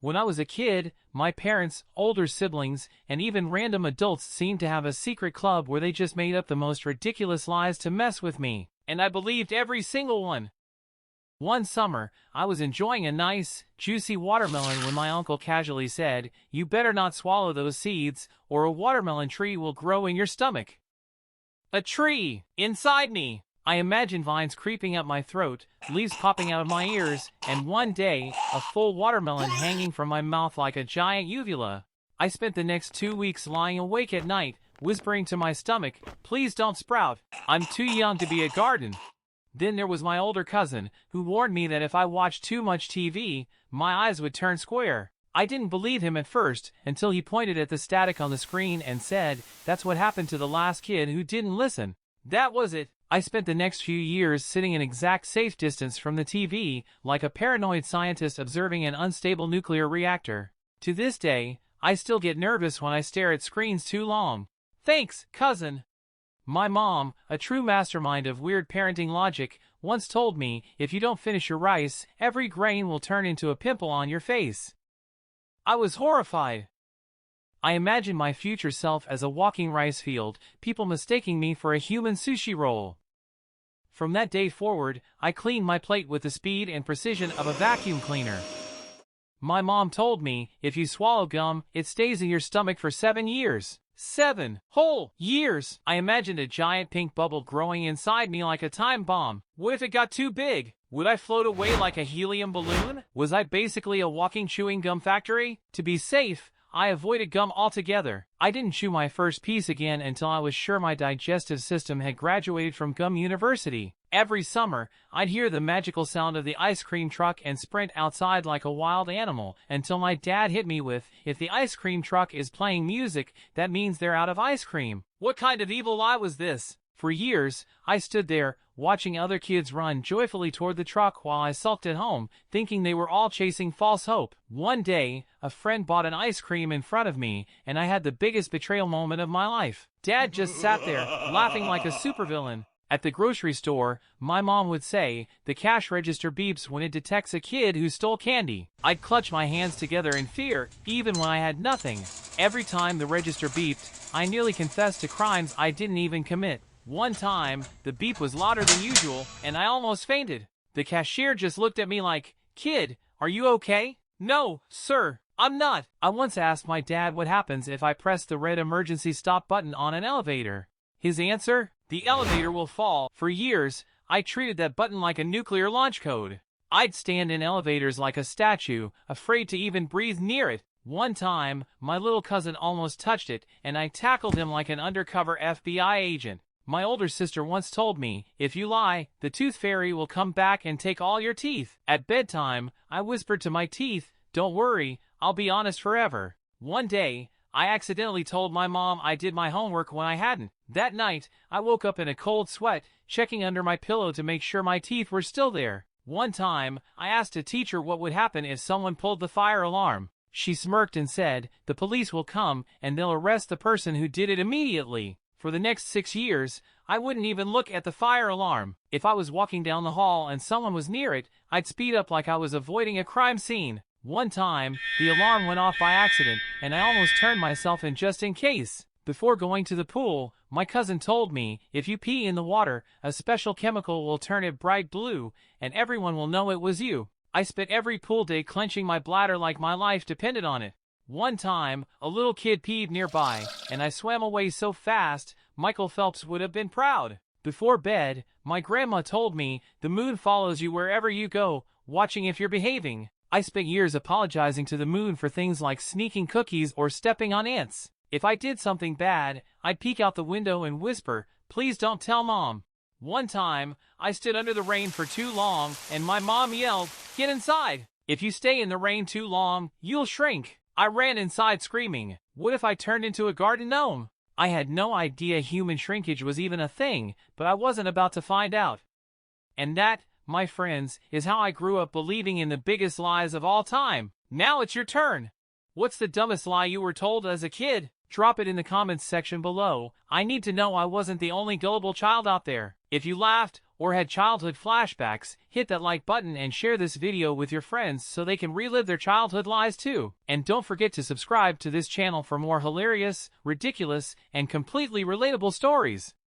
When I was a kid, my parents, older siblings, and even random adults seemed to have a secret club where they just made up the most ridiculous lies to mess with me, and I believed every single one. One summer, I was enjoying a nice, juicy watermelon when my uncle casually said, "You better not swallow those seeds, or a watermelon tree will grow in your stomach." A tree! Inside me! I imagined vines creeping up my throat, leaves popping out of my ears, and one day, a full watermelon hanging from my mouth like a giant uvula. I spent the next 2 weeks lying awake at night, whispering to my stomach, "Please don't sprout. I'm too young to be a garden." Then there was my older cousin, who warned me that if I watched too much TV, my eyes would turn square. I didn't believe him at first, until he pointed at the static on the screen and said, "That's what happened to the last kid who didn't listen." That was it. I spent the next few years sitting an exact safe distance from the TV, like a paranoid scientist observing an unstable nuclear reactor. To this day, I still get nervous when I stare at screens too long. Thanks, cousin. My mom, a true mastermind of weird parenting logic, once told me, if you don't finish your rice, every grain will turn into a pimple on your face. I was horrified. I imagined my future self as a walking rice field, people mistaking me for a human sushi roll. From that day forward, I cleaned my plate with the speed and precision of a vacuum cleaner. My mom told me, if you swallow gum, it stays in your stomach for 7 years. 7 whole years! I imagined a giant pink bubble growing inside me like a time bomb. What if it got too big? Would I float away like a helium balloon? Was I basically a walking chewing gum factory? To be safe, I avoided gum altogether. I didn't chew my first piece again until I was sure my digestive system had graduated from gum university. Every summer, I'd hear the magical sound of the ice cream truck and sprint outside like a wild animal, until my dad hit me with, "If the ice cream truck is playing music, that means they're out of ice cream." What kind of evil lie was this? For years, I stood there, watching other kids run joyfully toward the truck while I sulked at home, thinking they were all chasing false hope. One day, a friend bought an ice cream in front of me, and I had the biggest betrayal moment of my life. Dad just sat there, laughing like a supervillain. At the grocery store, my mom would say, "The cash register beeps when it detects a kid who stole candy." I'd clutch my hands together in fear, even when I had nothing. Every time the register beeped, I nearly confessed to crimes I didn't even commit. One time, the beep was louder than usual, and I almost fainted. The cashier just looked at me like, "Kid, are you okay?" "No, sir, I'm not." I once asked my dad what happens if I press the red emergency stop button on an elevator. His answer? "The elevator will fall." For years, I treated that button like a nuclear launch code. I'd stand in elevators like a statue, afraid to even breathe near it. One time, my little cousin almost touched it, and I tackled him like an undercover FBI agent. My older sister once told me, "If you lie, the tooth fairy will come back and take all your teeth." At bedtime, I whispered to my teeth, "Don't worry, I'll be honest forever." One day, I accidentally told my mom I did my homework when I hadn't. That night, I woke up in a cold sweat, checking under my pillow to make sure my teeth were still there. One time, I asked a teacher what would happen if someone pulled the fire alarm. She smirked and said, "The police will come, and they'll arrest the person who did it immediately." For the next 6 years, I wouldn't even look at the fire alarm. If I was walking down the hall and someone was near it, I'd speed up like I was avoiding a crime scene. One time, the alarm went off by accident, and I almost turned myself in just in case. Before going to the pool, my cousin told me, "If you pee in the water, a special chemical will turn it bright blue, and everyone will know it was you." I spent every pool day clenching my bladder like my life depended on it. One time, a little kid peed nearby, and I swam away so fast, Michael Phelps would have been proud. Before bed, my grandma told me, "The moon follows you wherever you go, watching if you're behaving." I spent years apologizing to the moon for things like sneaking cookies or stepping on ants. If I did something bad, I'd peek out the window and whisper, "Please don't tell Mom." One time, I stood under the rain for too long, and my mom yelled, "Get inside! If you stay in the rain too long, you'll shrink." I ran inside screaming, "What if I turned into a garden gnome?" I had no idea human shrinkage was even a thing, but I wasn't about to find out. And that, my friends, is how I grew up believing in the biggest lies of all time. Now it's your turn. What's the dumbest lie you were told as a kid? Drop it in the comments section below. I need to know I wasn't the only gullible child out there. If you laughed or had childhood flashbacks, hit that like button and share this video with your friends so they can relive their childhood lies too. And don't forget to subscribe to this channel for more hilarious, ridiculous, and completely relatable stories.